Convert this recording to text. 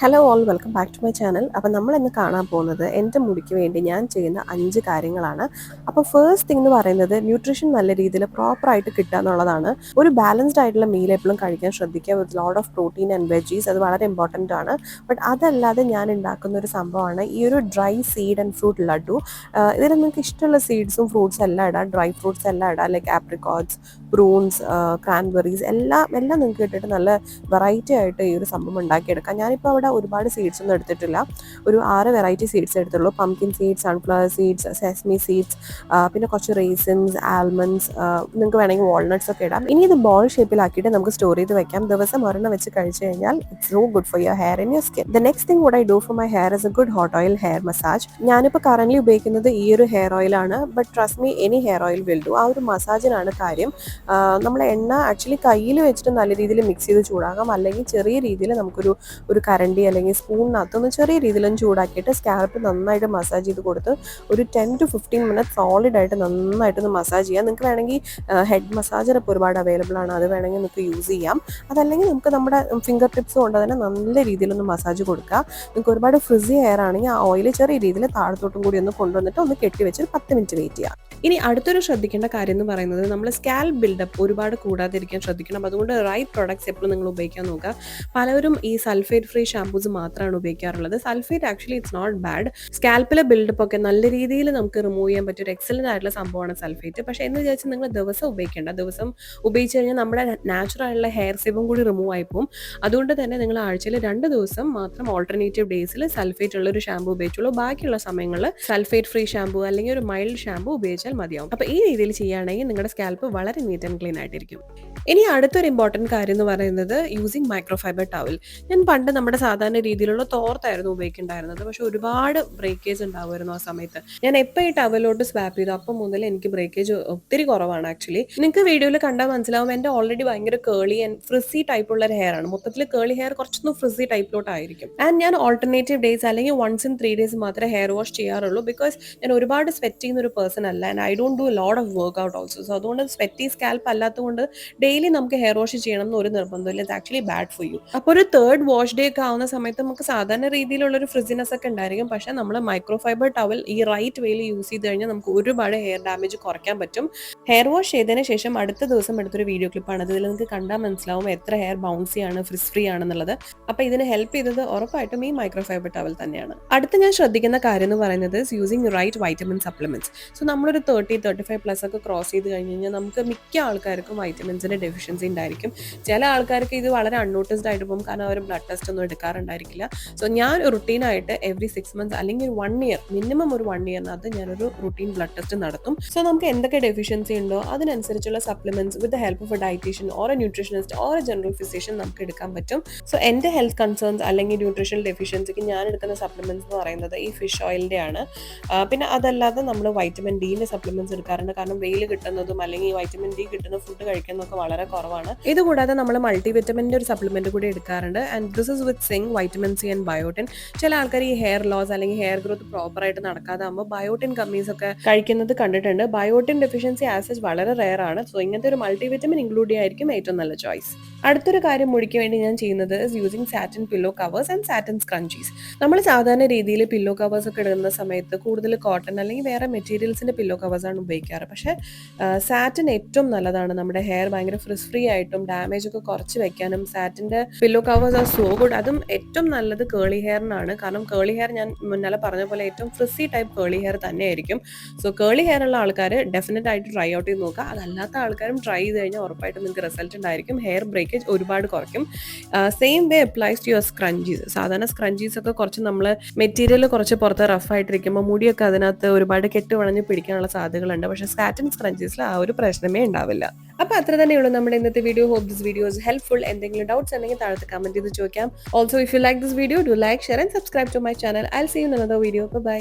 Hello all welcome back to my channel. അപ്പോൾ നമ്മൾ ഇന്ന് കാണാൻ പോകുന്നത് എൻ്റെ മുടിക്ക് വേണ്ടി ഞാൻ ചെയ്യുന്ന 5 കാര്യങ്ങളാണ്. അപ്പോൾ ഫസ്റ്റ് തിങ് എന്ന് പറയുന്നത് ന്യൂട്രീഷൻ നല്ല രീതിയിൽ പ്രോപ്പറായിട്ട് കിട്ടുക എന്നുള്ളതാണ്. ഒരു ബാലൻസ്ഡ് ആയിട്ടുള്ള മീൽ എപ്പോഴും കഴിക്കാൻ ശ്രദ്ധിക്കുക with lot of protein and veggies. അത് വളരെ ഇമ്പോർട്ടൻ്റ് ആണ്. ബട്ട് അതല്ലാതെ ഞാൻ ഉണ്ടാക്കുന്ന ഒരു സംഭവമാണ് ഈ ഒരു dry seed and fruit laddu. ഇതിൽ നിങ്ങൾക്ക് ഇഷ്ടമുള്ള സീഡ്സും ഫ്രൂട്ട്സ് എല്ലാം ഇടാം, ഡ്രൈ ഫ്രൂട്ട്സ് എല്ലാം ഇടാം, ലൈക്ക് ആപ്രിക്കോട്ട്സ്, പ്രൂൺസ്, ക്രാൻബെറീസ് എല്ലാം നിങ്ങൾക്ക് ഇട്ടിട്ട് നല്ല വെറൈറ്റി ആയിട്ട് ഈ ഒരു സംഭവം ഉണ്ടാക്കിയെടുക്കാം. ഞാനിപ്പോൾ അവിടെ ഒരുപാട് സീഡ്സ് ഒന്നും എടുത്തിട്ടില്ല, ഒരു 6 വെറൈറ്റി സീഡ്സ് എടുത്തുള്ളൂ. Pumpkin seeds, sunflower seeds, sesame seeds, പിന്നെ കുറച്ച് റേസിൻസ്, ആൽമണ്ട്സ്, നിങ്ങൾക്ക് വേണമെങ്കിൽ വാൾനട്ട്സ് ഒക്കെ ഇടാം. ഇനി ഇത് ബോൾ ഷേപ്പിലാക്കിയിട്ട് നമുക്ക് സ്റ്റോർ ചെയ്ത് വെക്കാം. ദിവസം ഒരെണ്ണം വെച്ച് കഴിച്ച് കഴിഞ്ഞാൽ it's so good for your hair and your skin. The next thing what I do for my hair is A good hot oil hair massage. ഞാനിപ്പോൾ കറന്റ് ഉപയോഗിക്കുന്നത് ഈ ഒരു ഹെയർ ഓയിലാണ്, but trust me any hair oil will do. ആ ഒരു മസാജിനാണ് കാര്യം. നമ്മൾ എണ്ണ ആക്ച്വലി കയ്യിൽ വെച്ചിട്ട് നല്ല രീതിയിൽ മിക്സ് ചെയ്ത് ചൂടാകാം, അല്ലെങ്കിൽ ചെറിയ രീതിയിൽ നമുക്കൊരു കരണ്ടി അല്ലെങ്കിൽ സ്പൂണിനകത്തൊന്ന് ചെറിയ രീതിയിലൊന്ന് ചൂടാക്കിയിട്ട് സ്കാൽപ്പ് നന്നായിട്ട് മസാജ് ചെയ്ത് കൊടുത്ത് ഒരു 10 to 15 മിനിറ്റ് സോളിഡ് ആയിട്ട് നന്നായിട്ടൊന്ന് മസാജ് ചെയ്യാം. നിങ്ങൾക്ക് വേണമെങ്കിൽ ഹെഡ് മസാജർ ഇപ്പോൾ ഒരുപാട് അവൈലബിൾ ആണ്, അത് വേണമെങ്കിൽ നിങ്ങൾക്ക് യൂസ് ചെയ്യാം. അതല്ലെങ്കിൽ നമുക്ക് നമ്മുടെ ഫിംഗർ ടിപ്സ് കൊണ്ട് തന്നെ നല്ല രീതിയിലൊന്ന് മസാജ് കൊടുക്കുക. നിങ്ങൾക്ക് ഒരുപാട് ഫ്രിസി ഹെയർ ആണെങ്കിൽ ആ ഓയിൽ ചെറിയ രീതിയിൽ താഴത്തോട്ടും കൂടി ഒന്ന് കൊണ്ടുവന്നിട്ട് ഒന്ന് കെട്ടിവെച്ച് 10 മിനിറ്റ് വെയിറ്റ് ചെയ്യാം. ഇനി അടുത്തൊരു ശ്രദ്ധിക്കേണ്ട കാര്യം എന്ന് പറയുന്നത് നമ്മൾ സ്കാൽപ്പ് ബിൽഡപ്പ് ഒരുപാട് കൂടാതിരിക്കാൻ ശ്രദ്ധിക്കണം. അതുകൊണ്ട് റൈറ്റ് പ്രോഡക്ട്സ് എപ്പോഴും നിങ്ങൾ ഉപയോഗിക്കാൻ നോക്കുക. പലരും ഈ സൾഫേറ്റ് ഫ്രീ ഷാംപൂസ് മാത്രമാണ് ഉപയോഗിക്കാറുള്ളത്. Sulphate actually it's not bad. സ്കാൽപ്പിലെ ബിൽഡപ്പ് ഒക്കെ നല്ല രീതിയിൽ നമുക്ക് റിമൂവ് ചെയ്യാൻ പറ്റിയ ഒരു എക്സലന്റ് ആയിട്ടുള്ള സംഭവമാണ് സൾഫേറ്റ്. പക്ഷേ എന്ന് വിചാരിച്ച് നിങ്ങൾ ദിവസം ഉപയോഗിക്കേണ്ട. ദിവസം ഉപയോഗിച്ച് കഴിഞ്ഞാൽ നമ്മുടെ നാച്ചുറൽ ആയിട്ടുള്ള ഹെയർ സിബും കൂടി റിമൂവ് ആയി പോകും. അതുകൊണ്ട് തന്നെ നിങ്ങൾ ആഴ്ചയിൽ 2 ദിവസം മാത്രം ഓൾട്ടർനേറ്റീവ് ഡേയ്സിൽ സൾഫേറ്റ് ഉള്ള ഒരു ഷാമ്പൂ ഉപയോഗിച്ചുള്ളൂ. ബാക്കിയുള്ള സമയങ്ങളിൽ സൾഫേറ്റ് ഫ്രീ ഷാമ്പൂ അല്ലെങ്കിൽ ഒരു മൈൽഡ് ഷാമ്പൂ ഉപയോഗിച്ചാൽ മതിയാവും. അപ്പോൾ ഈ രീതിയിൽ ചെയ്യുകയാണെങ്കിൽ നിങ്ങളുടെ സ്കാൽപ്പ് വളരെ നീറ്റ് ആൻഡ് ക്ലീൻ ആയിട്ടിരിക്കും. ഇനി അടുത്തൊരു ഇമ്പോർട്ടൻറ്റ് കാര്യം എന്ന് പറയുന്നത് യൂസിങ് മൈക്രോഫൈബർ ടവൽ. ഞാൻ പണ്ട് നമ്മുടെ സാധാരണ രീതിയിലുള്ള തോർത്തായിരുന്നു ഉപയോഗിക്കേണ്ടായിരുന്നത്, പക്ഷെ ഒരുപാട് ബ്രേക്കേജ് ഉണ്ടാവുമായിരുന്നു ആ സമയത്ത്. ഞാൻ എപ്പോൾ ഈ ടവലോട്ട് സ്വാപ്പ് ചെയ്തു അപ്പം മുതൽ എനിക്ക് ബ്രേക്കേജ് ഒത്തിരി കുറവാണ്. ആക്ച്വലി നിങ്ങൾക്ക് വീഡിയോയിൽ കണ്ടാൽ മനസ്സിലാവും എൻ്റെ ഓൾറെഡി ഭയങ്കര കേളി ആൻഡ് ഫ്രിസി ടൈപ്പുള്ള ഒരു ഹെയർ ആണ്. മൊത്തത്തിൽ കേളി ഹെയർ കുറച്ചൊന്നും ഫ്രിസി ടൈപ്പിലോട്ടായിരിക്കും. ആൻഡ് ഞാൻ ഓൾട്ടർനേറ്റീവ് ഡേയ്സ് അല്ലെങ്കിൽ വൺസ് ഇൻ 3 days മാത്രമേ ഹെയർ വാഷ് ചെയ്യാറുള്ളൂ. ബിക്കോസ് ഞാൻ ഒരുപാട് സ്വെറ്റ് ചെയ്യുന്ന ഒരു പേഴ്സൺ അല്ല, and I don't do lot of work out also. So അതുകൊണ്ട് സ്വെറ്റി സ്കാൽപ്പ് അല്ലാത്തതുകൊണ്ട് ഡെയിലി നമുക്ക് ഹെയർ വാഷ് ചെയ്യണം എന്ന് ഒരു നിർബന്ധമില്ല. It's actually bad for you. അപ്പോൾ ഒരു 3rd വാഷ് ഡേ ഒക്കെ ആവുന്ന സമയത്ത് നമുക്ക് സാധാരണ രീതിയിലുള്ള ഒരു ഫ്രിസിനെസ് ഒക്കെ ഉണ്ടായിരിക്കും. പക്ഷേ നമ്മൾ മൈക്രോഫൈബർ ടവൽ ഈ റൈറ്റ് വേയിൽ യൂസ് ചെയ്ത് കഴിഞ്ഞാൽ നമുക്ക് ഒരുപാട് ഹെയർ ഡാമേജ് കുറയ്ക്കാൻ പറ്റും. ഹെയർ വാഷ് ചെയ്തതിന് ശേഷം അടുത്ത ദിവസം എടുത്തൊരു വീഡിയോ ക്ലിപ്പാണ്. ഇതിൽ നിങ്ങൾക്ക് കണ്ടാൽ മനസ്സിലാവും എത്ര ഹെയർ ബൗൺസി ആണ്, ഫ്രിസ് ഫ്രീ ആണെന്നുള്ളത്. അപ്പോൾ ഇതിന് ഹെൽപ്പ് ചെയ്തത് ഉറപ്പായിട്ടും ഈ മൈക്രോഫൈബർ ടവൽ തന്നെയാണ്. അടുത്ത ഞാൻ ശ്രദ്ധിക്കുന്ന കാര്യം എന്ന് പറയുന്നത് using right vitamin supplements. So നമ്മളൊരു 30-35+ ഒക്കെ ക്രോസ് ചെയ്ത് കഴിഞ്ഞ് കഴിഞ്ഞാൽ നമുക്ക് മിക്ക ആൾക്കാർക്കും വൈറ്റമിൻസിന്റെ ഡെഫിഷ്യൻസി ഉണ്ടായിരിക്കും. ചില ആൾക്കാർക്ക് ഇത് വളരെ അൺനോട്ടീസ്ഡ് ആയിട്ട് പോകും, കാരണം അവർ ബ്ലഡ് ടെസ്റ്റ് ഒന്നും എടുക്കാറുണ്ടായിരിക്കില്ല. സോ ഞാൻ റുട്ടീനായിട്ട് എവറി 6 months അല്ലെങ്കിൽ 1 year, മിനിമം ഒരു 1 yearനകത്ത് ഞാനൊരു റുട്ടീൻ ബ്ലഡ് ടെസ്റ്റ് നടത്തും. സോ നമുക്ക് എന്തൊക്കെ ഡെഫിഷ്യൻസി ഉണ്ടോ അതിനനുസരിച്ചുള്ള supplements with the help of a dietitian or a nutritionist or a general physician നമുക്ക് എടുക്കാൻ പറ്റും. സോ എൻ്റെ ഹെൽത്ത് കൺസേൺസ് അല്ലെങ്കിൽ ന്യൂട്രീഷണൽ ഡെഫിഷ്യൻസിക്ക് ഞാൻ എടുക്കുന്ന സപ്ലിമെന്റ്സ് എന്ന് പറയുന്നത് ഈ ഫിഷ് ഓയിലിൻ്റെ ആണ്. പിന്നെ അതല്ലാതെ നമ്മൾ വൈറ്റമിൻ ഡിന്റെ സപ്ലിമെന്റ്സ് എടുക്കാറുണ്ട്, കാരണം വെയിൽ കിട്ടുന്നതും അല്ലെങ്കിൽ വൈറ്റമിൻ ഡി കിട്ടുന്ന ഫുഡ് കഴിക്കുന്നതൊക്കെ വളരെ കുറവാണ്. ഇതുകൂടാതെ നമ്മൾ മൾട്ടി വിറ്റമിൻ്റെ ഒരു സപ്ലിമെന്റ് കൂടി എടുക്കാറുണ്ട്. And this is with zinc, vitamin C and biotin. ചില ആൾക്കാർ ഈ ഹെയർ ലോസ് അല്ലെങ്കിൽ ഹെയർ ഗ്രോത്ത് പ്രോപ്പറായിട്ട് നടക്കാതെ ആകുമ്പോൾ ബയോട്ടിൻ കമ്മീസ് ഒക്കെ കഴിക്കുന്നത് കണ്ടിട്ടുണ്ട്. ബയോട്ടിൻ ഡെഫിഷ്യൻസി ആസസ് വളരെ റെയർ ആണ്. സോ ഇങ്ങനത്തെ ഒരു മൾട്ടി വിറ്റമിൻ ഇൻക്ലൂഡ് ചെയ്യായിരിക്കും ഏറ്റവും നല്ല ചോയ്സ്. അടുത്തൊരു കാര്യം മുടിക്ക് വേണ്ടി ഞാൻ ചെയ്യുന്നത് using satin pillow covers and satin scrunchies. നമ്മൾ സാധാരണ രീതിയിൽ പില്ലോ കവേഴ്സ് ഒക്കെ ഇടുന്ന സമയത്ത് കൂടുതൽ കോട്ടൺ അല്ലെങ്കിൽ വേറെ മെറ്റീരിയൽസിന്റെ പില്ലോ കവേഴ്സ് ആണ് ഉപയോഗിക്കാറ്. പക്ഷേ സാറ്റിൻ ഏറ്റവും നല്ലതാണ്. നമ്മുടെ ഹെയർ ഭയങ്കര ഫ്രിസ് ഫ്രീ ആയിട്ടും ഡാമേജ് ഒക്കെ കുറച്ച് വെക്കാനും സാറ്റിന്റെ pillow covers are so good. അതും ഏറ്റവും നല്ലത് കേളി ഹെയറിനാണ്, കാരണം കേളി ഹെയർ ഞാൻ മുന്നേ പറഞ്ഞ പോലെ ഏറ്റവും ഫ്രിസി ടൈപ്പ് കേളി ഹെയർ തന്നെയായിരിക്കും. സോ കേളി ഹെയർ ഉള്ള ആൾക്കാർ ഡെഫിനറ്റ് ആയിട്ട് ട്രൈ ഔട്ട് ചെയ്ത് നോക്കുക. അതല്ലാത്ത ആൾക്കാരും ട്രൈ ചെയ്ത് കഴിഞ്ഞാൽ ഉറപ്പായിട്ടും നിങ്ങൾക്ക് റിസൾട്ട് ഉണ്ടായിരിക്കും. ഹെയർ ബ്രേക്കേജ് ഒരുപാട് കുറയ്ക്കും. Same way applies to your scrunchies. സാധാരണ സ്ക്രഞ്ചീസ് ഒക്കെ കുറച്ച് നമ്മൾ മെറ്റീരിയൽ കുറച്ച് പുറത്ത് റഫ് ആയിട്ടിരിക്കുമ്പോൾ മുടിയൊക്കെ അതിനകത്ത് ഒരുപാട് കെട്ടുവളഞ്ഞ് പിടിക്കാനുള്ള സാധ്യതകളുണ്ട്. പക്ഷേ സാറ്റിൻ സ്ക്രഞ്ചീസിൽ ആ ഒരു പ്രശ്നമേ ഉണ്ടാവില്ല. അപ്പോൾ അത്ര തന്നെയുള്ളൂ നമ്മുടെ ഇന്നത്തെ video. Hope this video is helpful. എന്തെങ്കിലും ഡൗട്ട്സ് ഉണ്ടെങ്കിൽ താഴത്ത് കമന്റ് ചെയ്ത് ചോദിക്കാം. Also if you like this video, do like, share and subscribe to my channel. I will see you in another video. By.